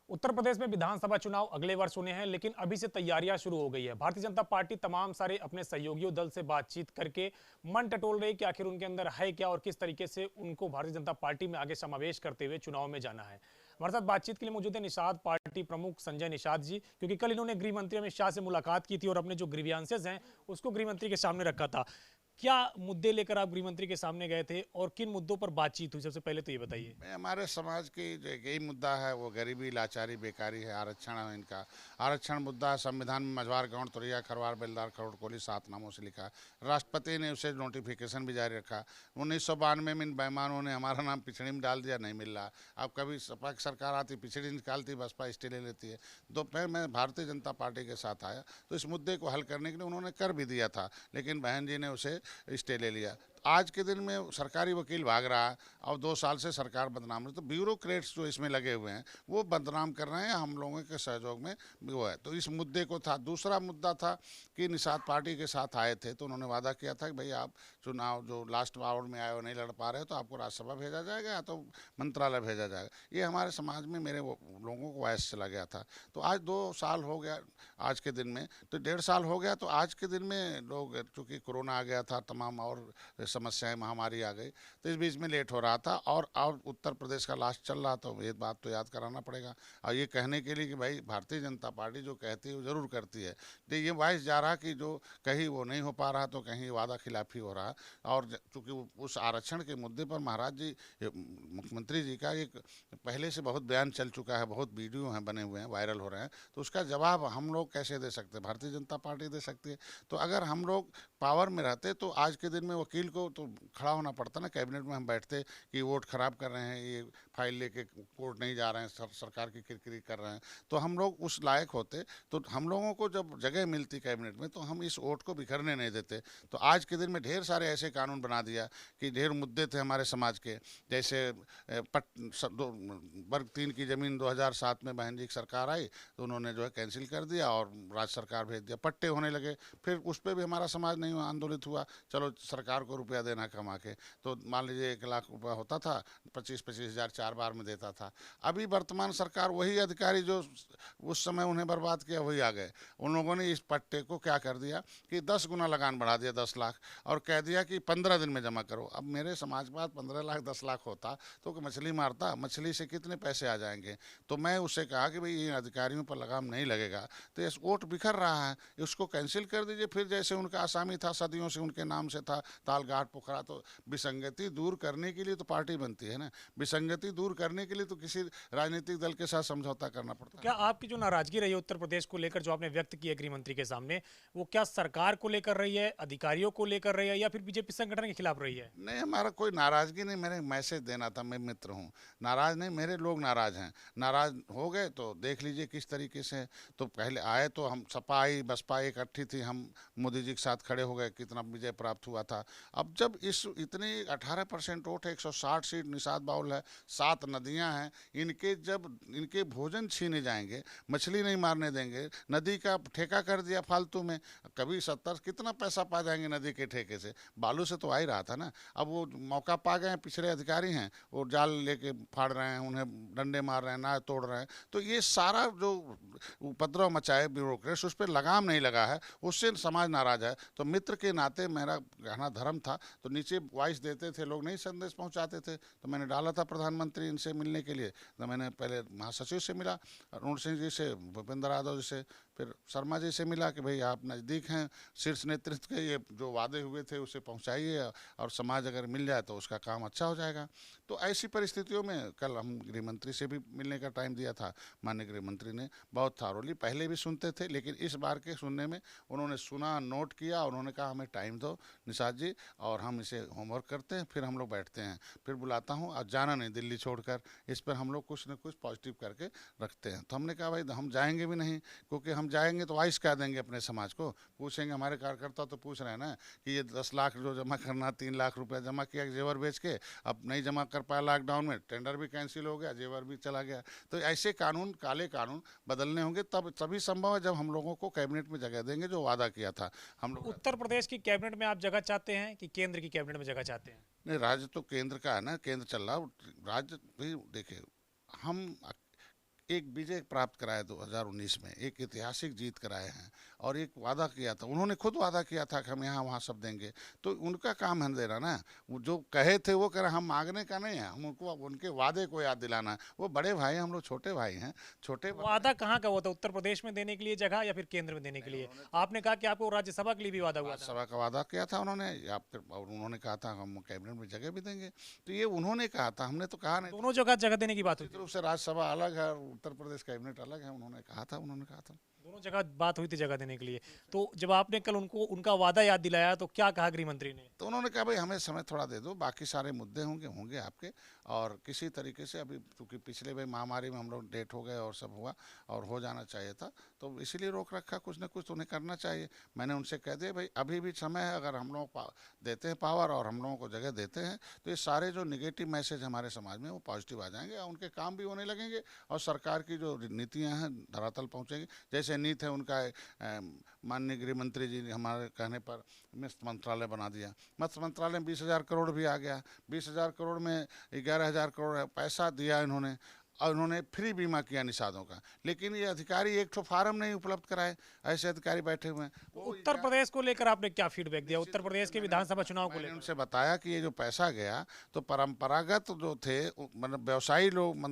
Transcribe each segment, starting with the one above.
उत्तर प्रदेश में विधानसभा चुनाव अगले वर्ष होने हैं, लेकिन अभी से तैयारियां शुरू हो गई है। भारतीय जनता पार्टी तमाम सारे अपने सहयोगियों दल से बातचीत करके मन टटोल रही कि आखिर उनके अंदर है क्या और किस तरीके से उनको भारतीय जनता पार्टी में आगे समावेश करते हुए चुनाव में जाना है। हमारे साथ बातचीत के लिए मौजूद है निषाद पार्टी प्रमुख संजय निषाद जी, क्योंकि कल इन्होंने गृह मंत्री अमित शाह से मुलाकात की थी और अपने जो ग्रीवियंसेस हैं उसको गृह मंत्री के सामने रखा था। क्या मुद्दे लेकर आप गृह मंत्री के सामने गए थे और किन मुद्दों पर बातचीत हुई, सबसे पहले तो ये बताइए। हमारे समाज की जो यही मुद्दा है वो गरीबी, लाचारी, बेकारी है। आरक्षण है इनका। आरक्षण मुद्दा है। संविधान में मझवार, गौड़, तुरैया, खरवार, बेलदार, खरोड़, कोली 7 नामों से लिखा। राष्ट्रपति ने उसे नोटिफिकेशन भी जारी रखा। 1992 में इन बेईमानों ने हमारा नाम पिछड़ी में डाल दिया, नहीं मिल रहा। अब कभी सपा की सरकार आती, पिछड़ी निकालती, बसपा स्टे ले लेती है। दोपहर में भारतीय जनता पार्टी के साथ आया तो इस मुद्दे को हल करने के लिए उन्होंने कर भी दिया था, लेकिन बहन जी ने उसे स्टे ले लिया। आज के दिन में सरकारी वकील भाग रहा है और 2 साल से सरकार बदनाम है। तो ब्यूरोक्रेट्स जो इसमें लगे हुए हैं वो बदनाम कर रहे हैं, हम लोगों के सहयोग में वो है। तो इस मुद्दे को था। दूसरा मुद्दा था कि निषाद पार्टी के साथ आए थे तो उन्होंने वादा किया था कि भाई आप चुनाव जो लास्ट आवर में आए हो, नहीं लड़ पा रहे हो तो आपको राज्यसभा भेजा जाएगा या तो मंत्रालय भेजा जाएगा। ये हमारे समाज में मेरे लोगों को वॉइस चला गया था। तो आज 2 साल हो गया आज के दिन में, तो 1.5 साल हो गया। तो आज के दिन में लोग, चूँकि कोरोना आ गया था, तमाम और समस्याएं, महामारी आ गई, तो इस बीच में लेट हो रहा था। और उत्तर प्रदेश का लास्ट चल रहा था। ये बात तो याद कराना पड़ेगा और ये कहने के लिए कि भाई भारतीय जनता पार्टी जो कहती है वो ज़रूर करती है। तो ये वाइस जा रहा कि जो कहीं वो नहीं हो पा रहा तो कहीं वादा खिलाफी हो रहा। और चूँकि उस आरक्षण के मुद्दे पर महाराज जी, मुख्यमंत्री जी का एक पहले से बहुत बयान चल चुका है, बहुत वीडियो हैं बने हुए हैं, वायरल हो रहे हैं। तो उसका जवाब हम लोग कैसे दे सकते हैं? भारतीय जनता पार्टी दे सकती है। तो अगर हम लोग पावर में रहते तो आज के दिन में वकील को तो खड़ा होना पड़ता ना। कैबिनेट में हम बैठते कि वोट खराब कर रहे हैं, ये फाइल लेके कोर्ट नहीं जा रहे हैं, सरकार की किरकिरी कर रहे हैं, तो हम लोग उस लायक होते। तो हम लोगों को जब जगह मिलती कैबिनेट में तो हम इस वोट को बिखरने नहीं देते। तो आज के दिन में ढेर सारे ऐसे कानून बना दिया कि ढेर मुद्दे थे हमारे समाज के, जैसे वर्ग 3 की ज़मीन 2007 में बहन जी की सरकार आई तो उन्होंने जो है कैंसिल कर दिया और राज्य सरकार भेज दिया। पट्टे होने लगे, फिर उस पर भी हमारा समाज नहीं आंदोलित हुआ। चलो सरकार को रुपया देना कमा के, तो मान लीजिए 1 लाख रुपया होता था, 25-25 हज़ार 4 बार में देता था। अभी वर्तमान सरकार, वही अधिकारी जो उस समय उन्हें बर्बाद किया वही आ गए। उन लोगों ने इस पट्टे को क्या कर दिया कि 10 गुना लगान बढ़ा दिया, 10 लाख, और कह दिया कि 15 दिन में जमा करो। अब मेरे समाज के पास 15 लाख 10 लाख होता तो मछली मारता, मछली से कितने पैसे आ जाएंगे। तो मैं उससे कहा कि भाई ये अधिकारियों पर लगाम नहीं लगेगा तो ये वोट बिखर रहा है, उसको कैंसिल कर दीजिए। फिर जैसे उनका आसामी था, सदियों से उनके नाम से था, तालघाट पोखरा। तो विसंगति दूर करने के लिए तो पार्टी बनती है ना, विसंगति दूर करने के लिए तो किसी राजनीतिक दल के साथ समझौता करना पड़ता क्या है। आपकी जो नाराजगी रही है उत्तर प्रदेश को लेकर, जो आपने व्यक्त की है गृह मंत्री के सामने, वो क्या सरकार को लेकर रही है, अधिकारियों को लेकर रही है, या फिर बीजेपी संगठन के खिलाफ रही है? नहीं, हमारा कोई नाराज़गी नहीं। मेरे मैसेज देना था, मैं मित्र हूँ। नाराज़ नहीं, मेरे लोग नाराज़ हैं। नाराज़ हो गए तो देख लीजिए किस तरीके से। तो पहले आए तो हम सपा आई, बसपा इकट्ठी थी, हम मोदी जी के साथ खड़े हो गए, कितना विजय प्राप्त हुआ था। अब जब इस इतनी 18% वोट है, 160 सीट निषाद बाउल है, 7 नदियाँ हैं, इनके जब इनके भोजन छीने जाएंगे, मछली नहीं मारने देंगे, नदी का ठेका कर दिया फालतू में, कभी 70 कितना पैसा पा जाएंगे नदी के ठेके से? बालू से तो आ ही रहा था ना। अब वो मौका पा गए हैं, पिछड़े अधिकारी हैं, वो जाल लेके फाड़ रहे हैं, उन्हें डंडे मार रहे हैं, नाव तोड़ रहे हैं। तो ये सारा जो उपद्रव मचाए ब्यूरोक्रेट्स, उस पर लगाम नहीं लगा है, उससे समाज नाराज है। तो मित्र के नाते मेरा कहना धर्म था। तो नीचे वॉइस देते थे लोग, नहीं संदेश पहुंचाते थे, तो मैंने डाला था प्रधानमंत्री इनसे मिलने के लिए। तो मैंने पहले महासचिव से मिला, अरुण सिंह जी से, भूपेंद्र यादव जी से, फिर शर्मा जी से मिला कि भाई आप नज़दीक हैं शीर्ष नेतृत्व के, ये जो वादे हुए थे उसे पहुंचाइए और समाज अगर मिल जाए तो उसका काम अच्छा हो जाएगा। तो ऐसी परिस्थितियों में कल हम गृह मंत्री से भी मिलने का टाइम दिया था। माननीय गृह मंत्री ने बहुत थारोली, पहले भी सुनते थे लेकिन इस बार के सुनने में उन्होंने सुना, नोट किया, और उन्होंने कहा हमें टाइम दो निषाद जी और हम इसे होमवर्क करते हैं, फिर हम लोग बैठते हैं, फिर बुलाता हूँ। और जाना नहीं दिल्ली छोड़कर, इस पर हम लोग कुछ न कुछ पॉजिटिव करके रखते हैं। तो हमने कहा भाई हम जाएंगे भी नहीं, क्योंकि हम जाएंगे तो वाइस क्या देंगे अपने समाज को? पूछेंगे हमारे कार्यकर्ता, तो पूछ रहे हैं ना कि ये 10 लाख जो जमा करना, 3 लाख रुपया जमा किया जेवर बेच के, अब नहीं जमा कर पाया, लॉकडाउन में टेंडर भी कैंसिल हो गया, जेवर भी चला गया। तो ऐसे कानून, काले कानून बदलने होंगे, तब तभी संभव है जब हम लोगों को कैबिनेट में जगह देंगे जो वादा किया था हम लोग। उत्तर प्रदेश की कैबिनेट में आप जगह चाहते हैं कि केंद्र की कैबिनेट में जगह चाहते हैं? नहीं, राज्य तो केंद्र का है ना, केंद्र चल रहा। राज्य भी देखिए, हम एक विजय प्राप्त कराया 2019 में, एक ऐतिहासिक जीत कराए हैं, और एक वादा किया था, उन्होंने खुद वादा किया था कि हम यहाँ वहाँ सब देंगे। तो उनका काम है देना ना, वो जो कहे थे वो कह रहे, हम मांगने का नहीं है, हम उनको उनके वादे को याद दिलाना है। वो बड़े भाई हैं, हम लोग छोटे भाई हैं, छोटे वादा कहाँ का हुआ था? उत्तर प्रदेश में देने के लिए जगह या फिर केंद्र में देने के लिए? आपने कहा कि आपको राज्यसभा के लिए भी वादा हुआ था। सभा का वादा किया था उन्होंने, और उन्होंने कहा था हम कैबिनेट में जगह भी देंगे। तो ये उन्होंने कहा था, हमने तो कहा नहीं। दोनों जगह जगह देने की बात हुई निश्चित थी। रूप से राज्यसभा अलग है और उत्तर प्रदेश कैबिनेट अलग है, उन्होंने कहा था, दोनों जगह बात हुई थी जगह देने के लिए। तो जब आपने कल उनको उनका वादा याद दिलाया तो क्या कहा गृह मंत्री ने? तो उन्होंने कहा भाई हमें समय थोड़ा दे दो, बाकी सारे मुद्दे होंगे आपके, और किसी तरीके से अभी, क्योंकि पिछले भाई महामारी में हम लोग डेट हो गए और सब हुआ, और हो जाना चाहिए था, तो इसीलिए रोक रखा। कुछ ना कुछ तो उन्हें करना चाहिए। मैंने उनसे कह दिया भाई अभी भी समय है, अगर हम लोग देते हैं पावर और हम लोगों को जगह देते हैं, तो ये सारे जो निगेटिव मैसेज हमारे समाज में वो पॉजिटिव आ जाएंगे, और उनके काम भी होने लगेंगे, और सरकार की जो नीतियाँ हैं धरातल पहुँचेंगी। जैसे नीति है उनका, माननीय गृह मंत्री जी ने हमारे कहने पर मत्स्य मंत्रालय बना दिया। मत्स्य मंत्रालय में 20,000 करोड़ भी आ गया। 20,000 करोड़ में 11,000 करोड़ पैसा दिया इन्होंने, और उन्होंने फ्री बीमा किया निषादों का। लेकिन ये अधिकारी एक ठो फार्म नहीं उपलब्ध कराए, ऐसे अधिकारी बैठे हुए हैं। उत्तर प्रदेश को लेकर आपने क्या फीडबैक दिया, उत्तर प्रदेश के विधानसभा चुनाव को मैंने लेकर? उनसे बताया कि ये जो पैसा गया, तो परंपरागत जो थे, मतलब व्यवसायी लोग,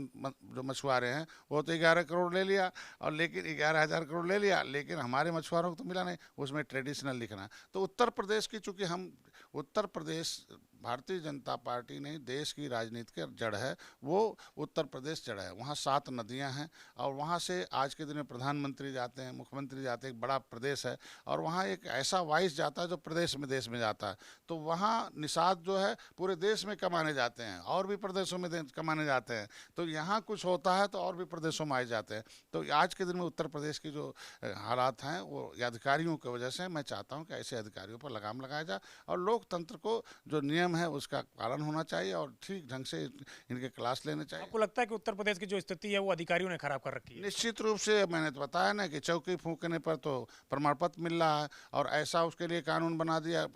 जो मछुआरे हैं, वो तो 11 करोड़ ले लिया, और लेकिन 11,000 करोड़ ले लिया, लेकिन हमारे मछुआरों को तो मिला नहीं। उसमें ट्रेडिशनल लिखना। तो उत्तर प्रदेश की, चूंकि हम उत्तर प्रदेश, भारतीय जनता पार्टी नहीं, देश की राजनीति की जड़ है, वो उत्तर प्रदेश जड़ है। वहाँ 7 नदियाँ हैं, और वहाँ से आज के दिन में प्रधानमंत्री जाते हैं, मुख्यमंत्री जाते हैं, एक बड़ा प्रदेश है, और वहाँ एक ऐसा वाइस जाता है जो प्रदेश में, देश में जाता है। तो वहाँ निषाद जो है पूरे देश में कमाने जाते हैं, और भी प्रदेशों में कमाने जाते हैं। तो यहाँ कुछ होता है तो और भी प्रदेशों में आए जाते हैं। तो आज के दिन में उत्तर प्रदेश की जो हालात हैं, वो अधिकारियों की वजह से, मैं चाहता हूँ कि ऐसे अधिकारियों पर लगाम लगाया जाए, और लोकतंत्र को जो नियम है उसका पालन होना चाहिए, और ठीक ढंग से इनके क्लास लेने चाहिए। आपको लगता है कि उत्तर प्रदेश की जो स्थिति है वो अधिकारियों ने खराब कर रखी है? निश्चित रूप से, मैंने तो बताया ना कि चौकी फूंकने पर तो प्रमाण पत्र मिल रहा है, और ऐसा उसके लिए कानून बना दिया,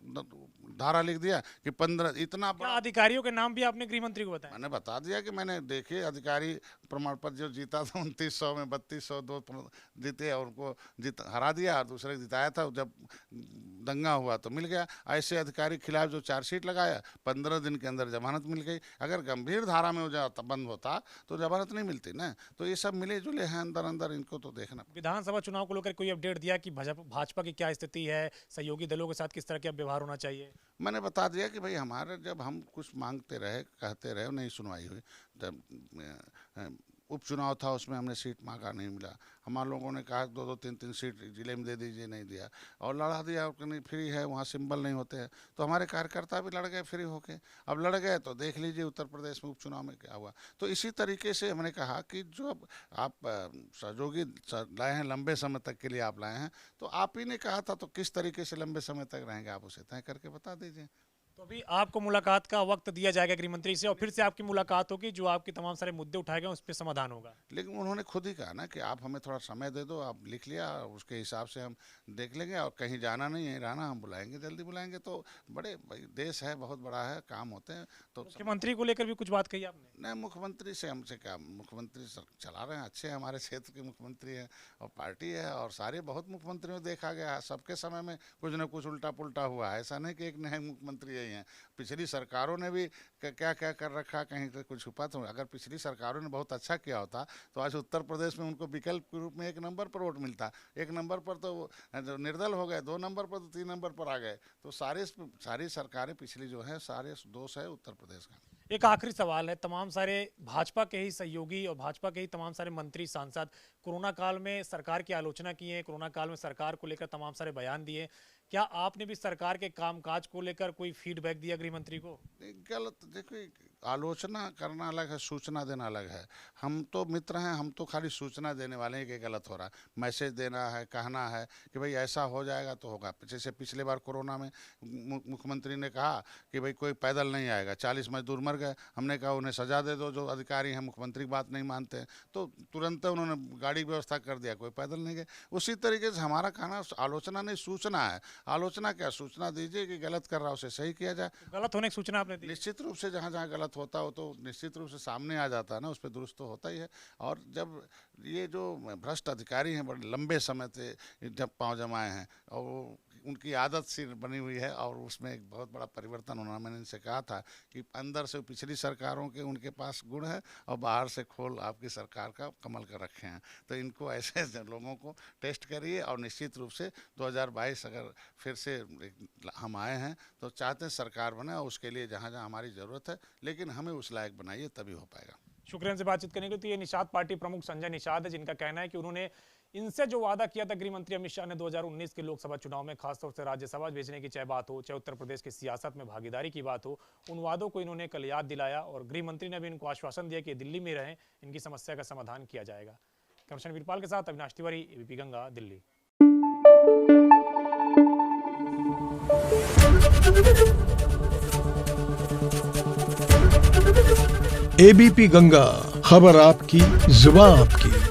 धारा लिख दिया कि 15 इतना क्या अधिकारियों के नाम भी आपने गृह मंत्री को बताया? मैंने बता दिया कि मैंने देखे अधिकारी प्रमाण पत्र जो जीता था 2900 में 3202 जीते, और उनको हरा दिया, और दूसरे को जिताया था। जब दंगा हुआ तो मिल गया। ऐसे अधिकारी के खिलाफ जो चार्जशीट लगाया, 15 दिन के अंदर जमानत मिल गई। अगर गंभीर धारा में वो बंद होता तो जमानत नहीं मिलती ना। तो ये सब मिले जुले हैं अंदर अंदर, इनको तो देखना। विधानसभा चुनाव को लेकर कोई अपडेट दिया कि भाजपा की क्या स्थिति है, सहयोगी दलों के साथ किस तरह का व्यवहार होना चाहिए? मैंने बता दिया कि भाई हमारे, जब हम कुछ मांगते रहे, कहते रहे, नहीं सुनवाई हुई। जब उपचुनाव था उसमें हमने सीट मांगा, नहीं मिला। हमारे लोगों ने कहा 2-2, 3-3 सीट जिले में दे दीजिए, नहीं दिया, और लड़ा दिया कि नहीं फ्री है, वहाँ सिंबल नहीं होते हैं। तो हमारे कार्यकर्ता भी लड़ गए फ्री होके। अब लड़ गए तो देख लीजिए उत्तर प्रदेश में उपचुनाव में क्या हुआ। तो इसी तरीके से हमने कहा कि जो आप सहयोगी लाए हैं, लंबे समय तक के लिए आप लाए हैं, तो आप ही ने कहा था, तो किस तरीके से लंबे समय तक रहेंगे आप उसे तय करके बता दीजिए। तो अभी आपको मुलाकात का वक्त दिया जाएगा गृह मंत्री से, और फिर से आपकी मुलाकात होगी, जो आपके तमाम सारे मुद्दे उठाए गए उस पर समाधान होगा। लेकिन उन्होंने खुद ही कहा ना कि आप हमें थोड़ा समय दे दो, आप लिख लिया, उसके हिसाब से हम देख लेंगे, और कहीं जाना नहीं है, रहना, हम बुलाएंगे, जल्दी बुलाएंगे। तो बड़े भाई, देश है, बहुत बड़ा है, काम होते हैं। तो मुख्यमंत्री को लेकर भी कुछ बात कही आपने? नहीं, मुख्यमंत्री से हमसे क्या, मुख्यमंत्री चला रहे हैं, अच्छे हैं, हमारे क्षेत्र के मुख्यमंत्री हैं, और पार्टी है, और सारे बहुत मुख्यमंत्रियों देखा गया है, सबके समय में कुछ न कुछ उल्टा पुल्टा हुआ है। ऐसा नहीं कि एक नए मुख्यमंत्री यही हैं, पिछली सरकारों ने भी क्या क्या कर रखा, कहीं तो कुछ छुपा। तो अगर पिछली सरकारों ने बहुत अच्छा किया होता तो आज उत्तर प्रदेश में उनको विकल्प के रूप में 1 नंबर पर वोट मिलता। 1 नंबर पर तो वो निर्दल हो गए, 2 नंबर पर तो 3 नंबर पर आ गए। तो सारी सरकारें पिछली जो है, सारे दोष है उत्तर प्रदेश का। एक आखिरी सवाल है, तमाम सारे भाजपा के ही सहयोगी और भाजपा के ही तमाम सारे मंत्री सांसद कोरोना काल में सरकार की आलोचना की है, कोरोना काल में सरकार को लेकर तमाम सारे बयान दिए। क्या आपने भी सरकार के कामकाज को लेकर कोई फीडबैक दिया गृह मंत्री को? गलत, देखिए, आलोचना करना अलग है, सूचना देना अलग है। हम तो मित्र हैं, हम तो खाली सूचना देने वाले हैं कि गलत हो रहा है। मैसेज देना है, कहना है कि भाई ऐसा हो जाएगा तो होगा। जैसे पिछले बार कोरोना में मुख्यमंत्री ने कहा कि भाई कोई पैदल नहीं आएगा, 40 मजदूर मर गए। हमने कहा उन्हें सजा दे दो, जो अधिकारी हैं मुख्यमंत्री की बात नहीं मानते हैं। तो तुरंत उन्होंने गाड़ी व्यवस्था कर दिया, कोई पैदल नहीं गए। उसी तरीके से हमारा कहना आलोचना नहीं, सूचना है। आलोचना क्या, सूचना दीजिए कि गलत कर रहा है, उसे सही किया जाए। गलत होने की सूचना आपने दी? निश्चित रूप से जहाँ जहाँ गलत गलत होता हो तो निश्चित रूप से सामने आ जाता है ना, उस पर दुरुस्त तो होता ही है। और जब ये जो भ्रष्ट अधिकारी हैं बड़े लंबे समय से जब पाँव जमाए हैं और वो उनकी आदत सी बनी हुई है, और उसमें एक बहुत बड़ा परिवर्तन होना, मैंने इनसे कहा था कि अंदर से पिछली सरकारों के उनके पास गुण है और बाहर से खोल आपकी सरकार का कमल कर रखे हैं। तो इनको ऐसे लोगों को टेस्ट करिए, और निश्चित रूप से 2022 अगर फिर से हम आए हैं तो चाहते हैं सरकार बने, और उसके लिए जहाँ जहाँ हमारी ज़रूरत है, लेकिन हमें उस लायक बनाइए, तभी हो पाएगा। शुक्रिया से बातचीत करने के लिए। तो ये निषाद पार्टी प्रमुख संजय निषाद है, जिनका कहना है कि उन्होंने इनसे जो वादा किया था गृह मंत्री अमित शाह ने 2019 के लोकसभा चुनाव में, खासतौर से राज्यसभा भेजने की चाहे बात हो, चाहे उत्तर प्रदेश की सियासत में भागीदारी की बात हो, उन वादों को इन्होंने कल याद दिलाया और गृह मंत्री ने भी इनको आश्वासन दिया कि दिल्ली में रहें, इनकी समस्या का समाधान किया जाएगा। कमिश्नर वीरपाल के साथ अविनाश तिवारी, एबीपी गंगा, दिल्ली। एबीपी गंगा, खबर आपकी, जुबान आपकी।